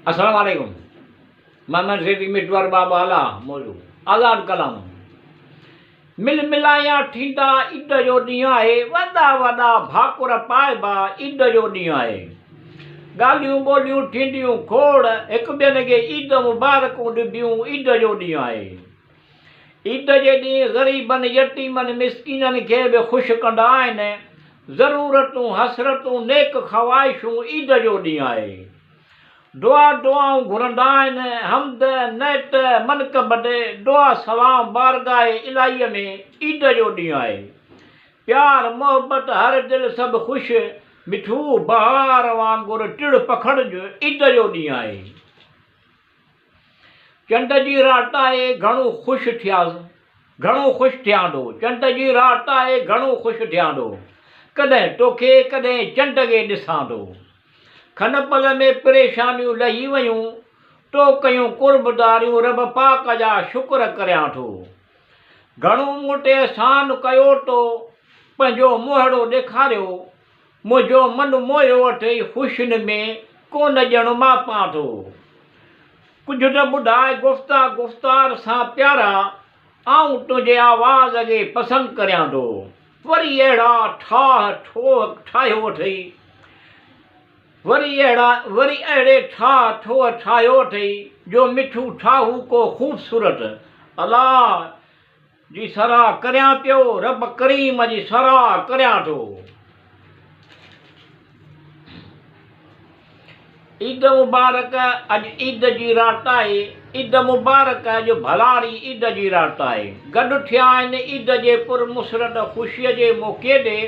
अस्सलाम वालेकुम। मोहम्मद सिद्दीक मिटवर बाबा अला मोलू आज़ाद कलाम। मिल मिलाया ठींदा ईद जो ॾींहुं आहे, वॾा वॾा भाकुर पाइबा ईद जो ॾींहुं आहे। ॻाल्हियूं ॿोलियूं थींदियूं खोड़, हिक ॿियनि खे ईद मुबारकूं ॾिबियूं ईद जो ॾींहुं आहे। ईद जे ॾींहुं ग़रीबनि यतीमनि मिस्कीननि खे बि ख़ुशि कंदा आहिनि। ज़रूरतूं हसरतूं नेक ख़वाहिशूं ईद जो ॾींहुं आहे। दुआऊं घुरंदा आहिनि, हमद नेट मनक़ब दुआ सलाम बारगाह इलाहीअ में ईद जो ॾींहुं आहे। प्यार मोहबत हर दिलि सभु ख़ुशि, मिठू बहार वांगुरु टिड़ पखड़िज ईद जो ॾींहुं आहे। चंड जी रात आहे घणो ख़ुशि थियासीं, घणो ख़ुशि थियां थो। चंड जी रात आहे घणो ख़ुशि थियां थो, कॾहिं तोखे कॾहिं चंड खे ॾिसां थो। खन पल में परेशानियूं लही वयूं, तो कयूं कुर्बदारियूं रब पाक जा शुक्र करियां थो। घणो मूं ते एहसान कयो तो, पंहिंजो मुहिड़ो ॾेखारियो, मुंहिंजो मन मोयो वठी ख़ुशियुनि में कोन ॼण मां पां थो। कुझु त ॿुधाए गुफ़्तार सां प्यारा, आऊं तुंहिंजे आवाज़ खे पसंदि करियां थो। वरी अहिड़ा ठाहियो अथई, वरी अहिड़े ठाहियो अथई, जो मिठू ठाहू को ख़ूबसूरत। अलाह जी सराह करियां पियो, रब करीम जी सराह करियां थो। ईद मुबारक, अॼु ईद जी रात आहे। ईद मुबारक, अॼु भलारी ईद जी रात आहे। गॾु थिया आहिनि ईद जे पुरमुसरत ख़ुशीअ जे मौक़े ते।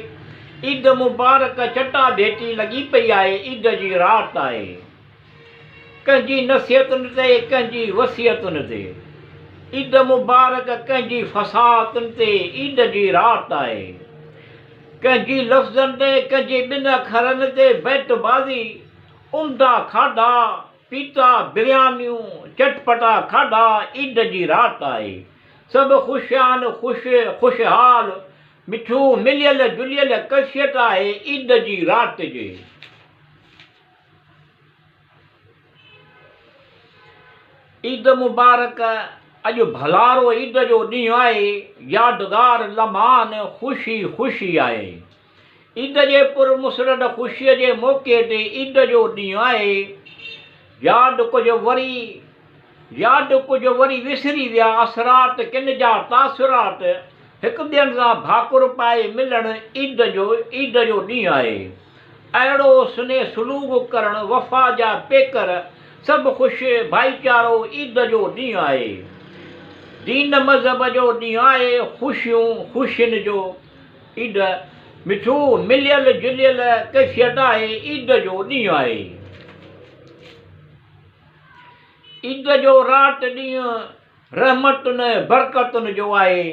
ईद मुबारक चटाभेटी लॻी पई आहे, ईद जी रात आहे। कंहिंजी नसीहतुनि ते, कंहिंजी वसियतुनि ते। ईद मुबारक कंहिंजी फसाहतुनि ते, ईद जी रात आहे। कंहिंजी लफ़्ज़नि ते, कंहिंजी ॿिनि अखरनि ते बैतबाज़ी, उम्दा खाधा पीता, बिरयानियूं चटपटा खाधा, ईद जी रात आहे। सभु ख़ुशियान ख़ुशहाल, मिठू मिलियल जुलियल कैफ़ियत आहे ईद जी रात जे। ईद मुबारक, अॼु भलारो ईद जो ॾींहुं आहे। यादगार लम्हान ख़ुशी आहे। ईद जे पुरमुसरत ख़ुशीअ जे मौक़े ते ईद जो ॾींहुं आहे। यादि कुझु वरी विसरी विया असरात, किन जा तासुरात, हिक ॿियनि सां भाकुर पाए मिलणु ईद जो ॾींहुं आहे। अहिड़ो सुने सलूक करणु वफ़ा जा पेकर, सभु ख़ुशि भाईचारो ईद जो ॾींहुं आहे। दीन मज़हब जो ॾींहुं आहे, ख़ुशियुनि जो ईद, मिठू मिलियल जुलियल कैफ़ियत आहे ईद जो ॾींहुं आहे। ईद जो रात ॾींहुं रहमतुनि बरकतुनि जो आहे।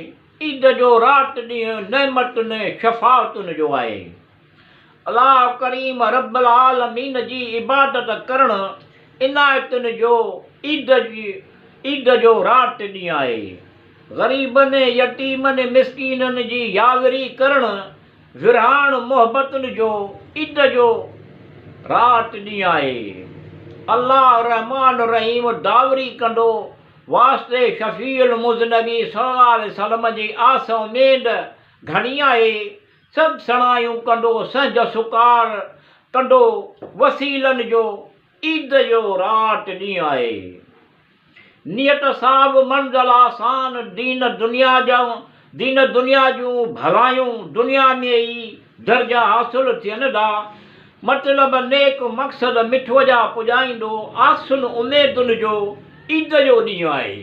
ईद जो रात ॾींहुं नेमतुनि शफ़ाअतुनि जो आहे। अलाह करीम रब्बुल आलमीन जी इबादत करणु इनायतुनि जो ईद जो रात ॾींहुं आहे। ग़रीबनि यतीमनि मिस्कीननि जी यावरी करणु विरहाण मोहबतुनि जो ईद जो रात ॾींहुं आहे। अल्लाह रहमान रहीम दावरी कंदो, वास्ते शफ़ीउल मुज़नबी सल्लल्लाहु अलैहि वसल्लम जी आस उमेद घणी आहे। सभु सणायूं कंदो, संज सुकार कंदो वसीलनि जो ईद जो रात ॾींहुं आहे। नियत सां बि मंज़िल आसान, दीन दुनिया जूं भलायूं दुनिया में ई दर्जा हासिल थियनि था। मतिलब नेक मक़सद मिठो जा पुॼाईंदो, आसुन उमेदुनि जो ईद जो ॾींहुं आहे।